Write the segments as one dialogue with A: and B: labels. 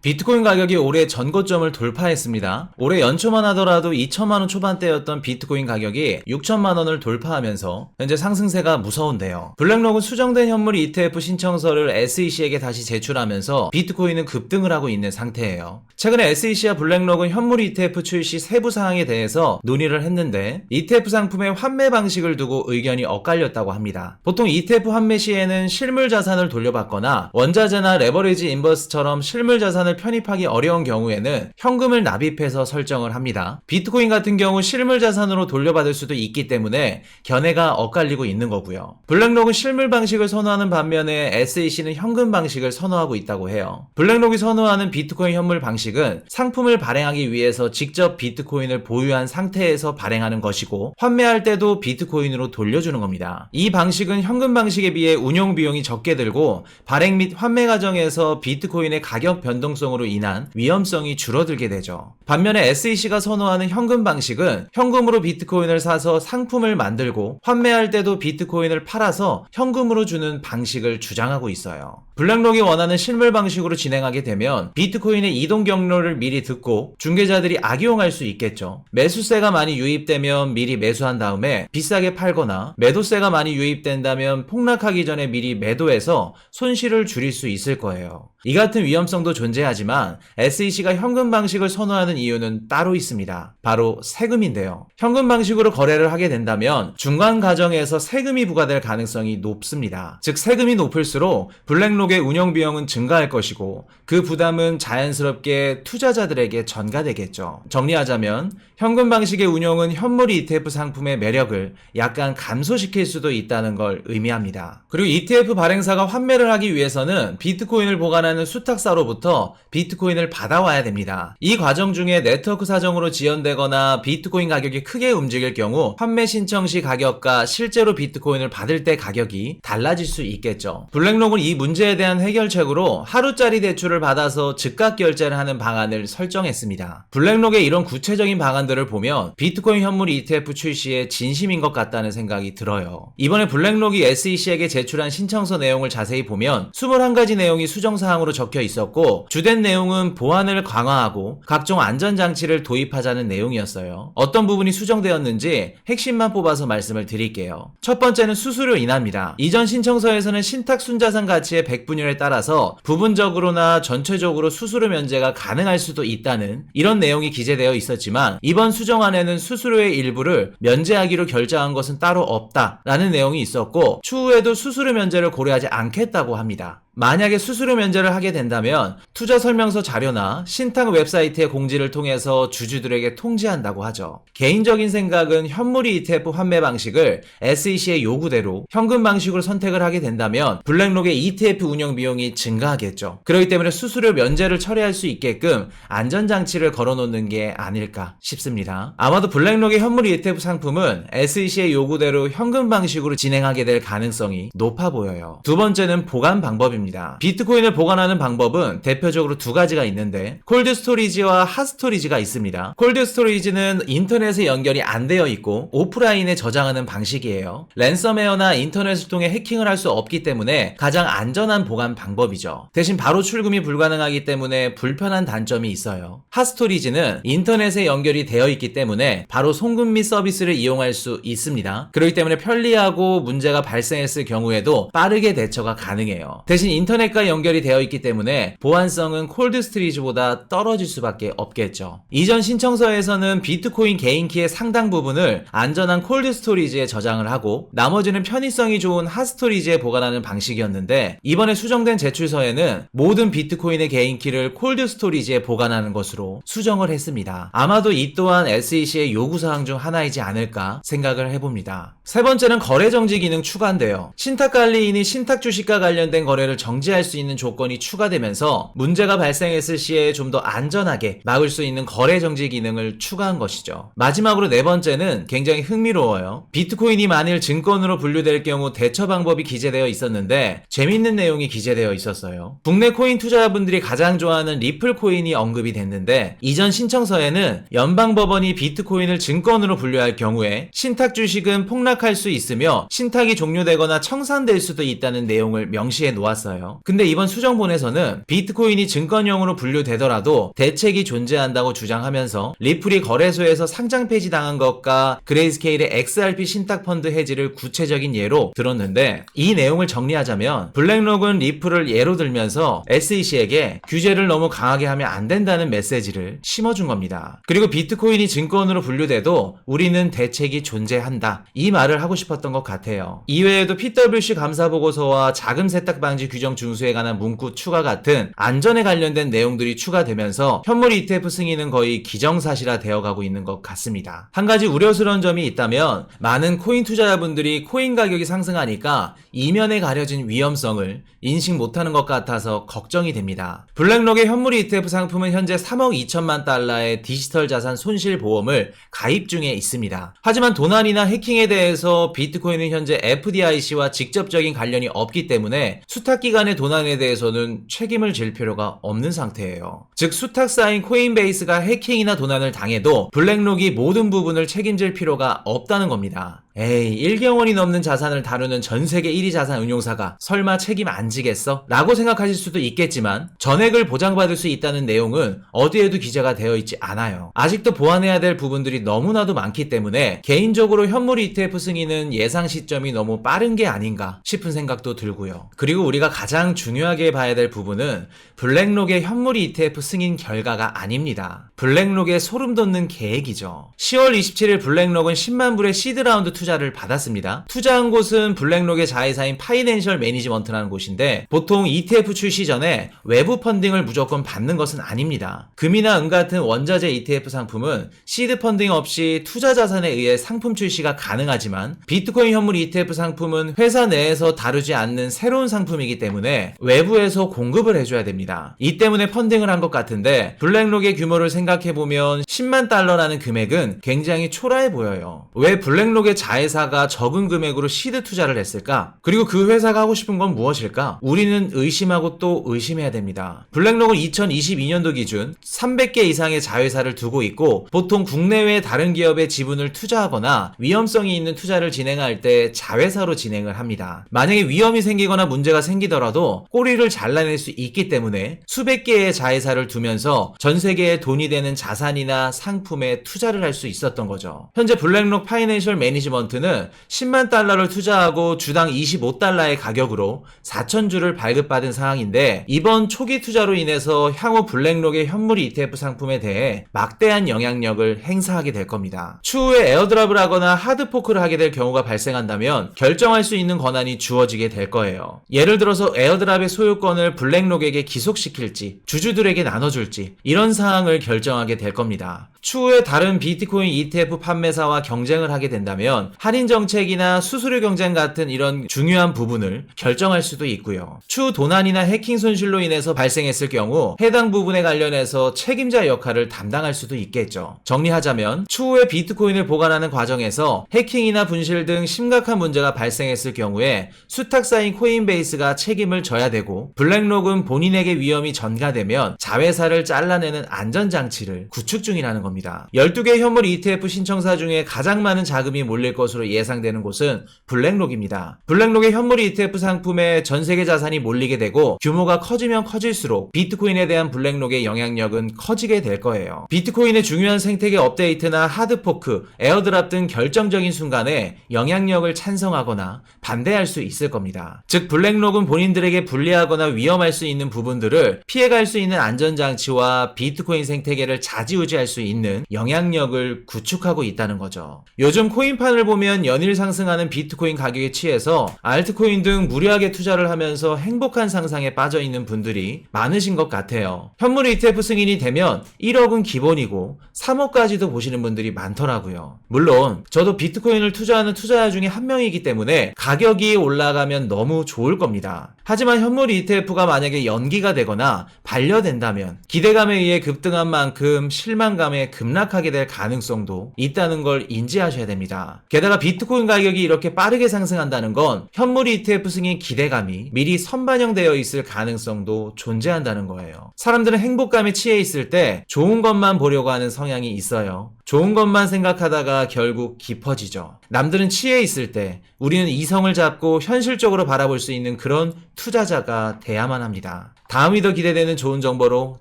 A: 비트코인 가격이 올해 전고점을 돌파했습니다. 올해 연초만 하더라도 2천만원 초반대였던 비트코인 가격이 6천만원을 돌파하면서 현재 상승세가 무서운데요. 블랙록은 수정된 현물 ETF 신청서를 SEC에게 다시 제출하면서 비트코인은 급등을 하고 있는 상태예요. 최근에 SEC와 블랙록은 현물 ETF 출시 세부 사항에 대해서 논의를 했는데 ETF 상품의 환매 방식을 두고 의견이 엇갈렸다고 합니다. 보통 ETF 환매 시에는 실물 자산을 돌려받거나 원자재나 레버리지 인버스처럼 실물 자산을 편입하기 어려운 경우에는 현금을 납입해서 설정을 합니다. 비트코인 같은 경우 실물 자산으로 돌려받을 수도 있기 때문에 견해가 엇갈리고 있는 거고요. 블랙록은 실물 방식을 선호하는 반면에 SEC는 현금 방식을 선호하고 있다고 해요. 블랙록이 선호하는 비트코인 현물 방식은 상품을 발행하기 위해서 직접 비트코인을 보유한 상태에서 발행하는 것이고 환매할 때도 비트코인으로 돌려주는 겁니다. 이 방식은 현금 방식에 비해 운용 비용이 적게 들고 발행 및 환매 과정에서 비트코인의 가격 변동성으로 인한 위험성이 줄어들게 되죠. 반면에 SEC가 선호하는 현금 방식은 현금으로 비트코인을 사서 상품을 만들고 환매할 때도 비트코인을 팔아서 현금으로 주는 방식을 주장하고 있어요. 블랙록이 원하는 실물 방식으로 진행하게 되면 비트코인의 이동 경로를 미리 듣고 중개자들이 악용할 수 있겠죠. 매수세가 많이 유입되면 미리 매수한 다음에 비싸게 팔거나 매도세가 많이 유입된다면 폭락하기 전에 미리 매도해서 손실을 줄일 수 있을 거예요. 이 같은 위험성도 존재하지만 SEC가 현금 방식을 선호하는 이유는 따로 있습니다. 바로 세금인데요. 현금 방식으로 거래를 하게 된다면 중간 과정에서 세금이 부과될 가능성이 높습니다. 즉 세금이 높을수록 블랙록의 운영 비용은 증가할 것이고 그 부담은 자연스럽게 투자자들에게 전가되겠죠. 정리하자면 현금 방식의 운용은 현물 ETF 상품의 매력을 약간 감소시킬 수도 있다는 걸 의미합니다. 그리고 ETF 발행사가 환매를 하기 위해서는 비트코인을 보관하는 수탁사로부터 비트코인을 받아와야 됩니다. 이 과정 중에 네트워크 사정으로 지연되거나 비트코인 가격이 크게 움직일 경우 환매 신청 시 가격과 실제로 비트코인을 받을 때 가격이 달라질 수 있겠죠. 블랙록은 이 문제에 대한 해결책으로 하루짜리 대출을 받아서 즉각 결제를 하는 방안을 설정했습니다. 블랙록의 이런 구체적인 방안들을 보면 비트코인 현물 ETF 출시에 진심인 것 같다는 생각이 들어요. 이번에 블랙록이 SEC에게 제출한 신청서 내용을 자세히 보면 21가지 내용이 수정사항으로 적혀 있었고 주된 내용은 보안을 강화하고 각종 안전장치를 도입하자는 내용이었어요. 어떤 부분이 수정되었는지 핵심만 뽑아서 말씀을 드릴게요. 첫 번째는 수수료 인하입니다. 이전 신청서에서는 신탁 순자산 가치의 100분율에 따라서 부분적으로나 전체적으로 수수료 면제가 가능할 수도 있다는 이런 내용이 기재되어 있었지만 이번 수정안에는 수수료의 일부를 면제하기로 결정한 것은 따로 없다라는 내용이 있었고 추후에도 수수료 면제를 고려하지 않겠다고 합니다. 만약에 수수료 면제를 하게 된다면 투자 설명서 자료나 신탁 웹사이트의 공지를 통해서 주주들에게 통지한다고 하죠. 개인적인 생각은 현물 ETF 환매 방식을 SEC의 요구대로 현금 방식으로 선택을 하게 된다면 블랙록의 ETF 운영 비용이 증가하겠죠. 그렇기 때문에 수수료 면제를 처리할 수 있게끔 안전장치를 걸어놓는 게 아닐까 싶습니다. 아마도 블랙록의 현물 ETF 상품은 SEC의 요구대로 현금 방식으로 진행하게 될 가능성이 높아 보여요. 두 번째는 보관 방법입니다. 비트코인을 보관하는 방법은 대표적으로 두 가지가 있는데 콜드 스토리지와 핫 스토리지가 있습니다. 콜드 스토리지는 인터넷에 연결이 안 되어 있고 오프라인에 저장하는 방식이에요. 랜섬웨어나 인터넷을 통해 해킹을 할 수 없기 때문에 가장 안전한 보관 방법이죠. 대신 바로 출금이 불가능하기 때문에 불편한 단점이 있어요. 핫 스토리지는 인터넷에 연결이 되어 있기 때문에 바로 송금 및 서비스를 이용할 수 있습니다. 그렇기 때문에 편리하고 문제가 발생했을 경우에도 빠르게 대처가 가능해요. 대신 인터넷과 연결이 되어 있기 때문에 보안성은 콜드 스토리지보다 떨어질 수밖에 없겠죠. 이전 신청서에서는 비트코인 개인키의 상당 부분을 안전한 콜드 스토리지에 저장을 하고 나머지는 편의성이 좋은 핫 스토리지에 보관하는 방식이었는데 이번에 수정된 제출서에는 모든 비트코인의 개인키를 콜드 스토리지에 보관하는 것으로 수정을 했습니다. 아마도 이 또한 SEC의 요구사항 중 하나이지 않을까 생각을 해봅니다. 세 번째는 거래 정지 기능 추가인데요. 신탁 관리인이 신탁 주식과 관련된 거래를 정지할 수 있는 조건이 추가되면서 문제가 발생했을 시에 좀 더 안전하게 막을 수 있는 거래 정지 기능을 추가한 것이죠. 마지막으로 네 번째는 굉장히 흥미로워요. 비트코인이 만일 증권으로 분류될 경우 대처 방법이 기재되어 있었는데 재밌는 내용이 기재되어 있었어요. 국내 코인 투자자분들이 가장 좋아하는 리플 코인이 언급이 됐는데 이전 신청서에는 연방법원이 비트코인을 증권으로 분류할 경우에 신탁 주식은 폭락 하락할 수 있으며 신탁이 종료되거나 청산될 수도 있다는 내용을 명시해 놓았어요. 근데 이번 수정본에서는 비트코인이 증권형으로 분류되더라도 대책이 존재한다고 주장하면서 리플이 거래소에서 상장 폐지당한 것과 그레이스케일의 XRP 신탁펀드 해지를 구체적인 예로 들었는데, 이 내용을 정리하자면 블랙록은 리플을 예로 들면서 SEC에게 규제를 너무 강하게 하면 안 된다는 메시지를 심어준 겁니다. 그리고 비트코인이 증권으로 분류돼도 우리는 대책이 존재한다, 이 말을 하고 싶었던 것 같아요. 이외에도 PwC 감사보고서와 자금 세탁 방지 규정 준수에 관한 문구 추가 같은 안전에 관련된 내용들이 추가되면서 현물 ETF 승인은 거의 기정사실화 되어가고 있는 것 같습니다. 한 가지 우려스러운 점이 있다면 많은 코인 투자자분들이 코인 가격이 상승하니까 이면에 가려진 위험성을 인식 못하는 것 같아서 걱정이 됩니다. 블랙록의 현물 ETF 상품은 현재 3억 2천만 달러의 디지털 자산 손실 보험을 가입 중에 있습니다. 하지만 도난이나 해킹에 대해서 비트코인은 현재 FDIC와 직접적인 관련이 없기 때문에 수탁기관의 도난에 대해서는 책임을 질 필요가 없는 상태예요. 즉 수탁사인 코인베이스가 해킹이나 도난을 당해도 블랙록이 모든 부분을 책임질 필요가 없다는 겁니다. 에이, 1경 원이 넘는 자산을 다루는 전세계 1위 자산 운용사가 설마 책임 안 지겠어? 라고 생각하실 수도 있겠지만 전액을 보장받을 수 있다는 내용은 어디에도 기재가 되어 있지 않아요. 아직도 보완해야 될 부분들이 너무나도 많기 때문에 개인적으로 현물 ETF 승인은 예상 시점이 너무 빠른 게 아닌가 싶은 생각도 들고요. 그리고 우리가 가장 중요하게 봐야 될 부분은 블랙록의 현물 ETF 승인 결과가 아닙니다. 블랙록의 소름 돋는 계획이죠. 10월 27일 블랙록은 10만 불의 시드 라운드 투자를 받았습니다. 투자한 곳은 블랙록의 자회사인 파이낸셜 매니지먼트라는 곳인데 보통 ETF 출시 전에 외부 펀딩을 무조건 받는 것은 아닙니다. 금이나 은 같은 원자재 ETF 상품은 시드 펀딩 없이 투자 자산에 의해 상품 출시가 가능하지만 비트코인 현물 ETF 상품은 회사 내에서 다루지 않는 새로운 상품이기 때문에 외부에서 공급을 해줘야 됩니다. 이 때문에 펀딩을 한 것 같은데 블랙록의 규모를 생각해보면 10만 달러라는 금액은 굉장히 초라해 보여요. 왜 블랙록의 자회사가 적은 금액으로 시드 투자를 했을까? 그리고 그 회사가 하고 싶은 건 무엇일까? 우리는 의심하고 또 의심해야 됩니다. 블랙록은 2022년도 기준 300개 이상의 자회사를 두고 있고 보통 국내외 다른 기업의 지분을 투자하거나 위험성이 있는 투자를 진행할 때 자회사로 진행을 합니다. 만약에 위험이 생기거나 문제가 생기더라도 꼬리를 잘라낼 수 있기 때문에 수백 개의 자회사를 두면서 전 세계에 돈이 되는 자산이나 상품에 투자를 할 수 있었던 거죠. 현재 블랙록 파이낸셜 매니지먼트는 10만 달러를 투자하고 주당 25달러의 가격으로 4,000주를 발급받은 상황인데 이번 초기 투자로 인해서 향후 블랙록의 현물 ETF 상품에 대해 막대한 영향력을 행사하게 될 겁니다. 추후에 에어드랍을 하거나 하드포크를 하게 될 경우가 발생한다면 결정할 수 있는 권한이 주어지게 될 거예요. 예를 들어서 에어드랍의 소유권을 블랙록에게 기속시킬지 주주들에게 나눠줄지 이런 사항을 결정하게 될 겁니다. 추후에 다른 비트코인 ETF 판매사와 경쟁을 하게 된다면 할인 정책이나 수수료 경쟁 같은 이런 중요한 부분을 결정할 수도 있고요. 추후 도난이나 해킹 손실로 인해서 발생했을 경우 해당 부분에 관련해서 책임자 역할을 담당할 수도 있겠죠. 정리하자면 추후에 비트코인을 보관하는 과정에서 해킹이나 분실 등 심각한 문제가 발생했을 경우에 수탁사인 코인베이스가 책임을 져야 되고 블랙록은 본인에게 위험이 전가되면 자회사를 잘라내는 안전장치를 구축 중이라는 겁니다. 12개 현물 ETF 신청사 중에 가장 많은 자금이 몰릴 것으로 예상되는 곳은 블랙록입니다. 블랙록의 현물 ETF 상품에 전세계 자산이 몰리게 되고 규모가 커지면 커질수록 비트코인에 대한 블랙록의 영향력은 커지게 될 거예요. 비트코인의 중요한 생태계 업데이트나 하드포크, 에어드랍 등 결정적인 순간에 영향력을 찬성하거나 반대할 수 있을 겁니다. 즉 블랙록은 본인들에게 불리하거나 위험할 수 있는 부분들을 피해갈 수 있는 안전장치와 비트코인 생태계를 좌지우지할 수 있는 영향력을 구축하고 있다는 거죠. 요즘 코인판을 보면 연일 상승하는 비트코인 가격에 취해서 알트코인 등 무리하게 투자를 하면서 행복한 상상에 빠져 있는 분들이 많으신 것 같아요. 현물 ETF 승인이 되면 1억은 기본이고 3억까지도 보시는 분들이 많더라고요. 물론 저도 비트코인을 투자하는 투자자 중에 한 명이기 때문에 가격이 올라가면 너무 좋을 겁니다. 하지만 현물 ETF가 만약에 연기가 되거나 반려된다면 기대감에 의해 급등한 만큼 실망감에 급락하게 될 가능성도 있다는 걸 인지하셔야 됩니다. 게다가 비트코인 가격이 이렇게 빠르게 상승한다는 건 현물 ETF 승인 기대감이 미리 선반영되어 있을 가능성도 존재한다는 거예요. 사람들은 행복감에 취해 있을 때 좋은 것만 보려고 하는 성향이 있어요. 좋은 것만 생각하다가 결국 깊어지죠. 남들은 취해 있을 때 우리는 이성을 잡고 현실적으로 바라볼 수 있는 그런 투자자가 돼야만 합니다. 다음이 더 기대되는 좋은 정보로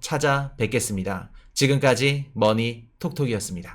A: 찾아뵙겠습니다. 지금까지 머니 톡톡이었습니다.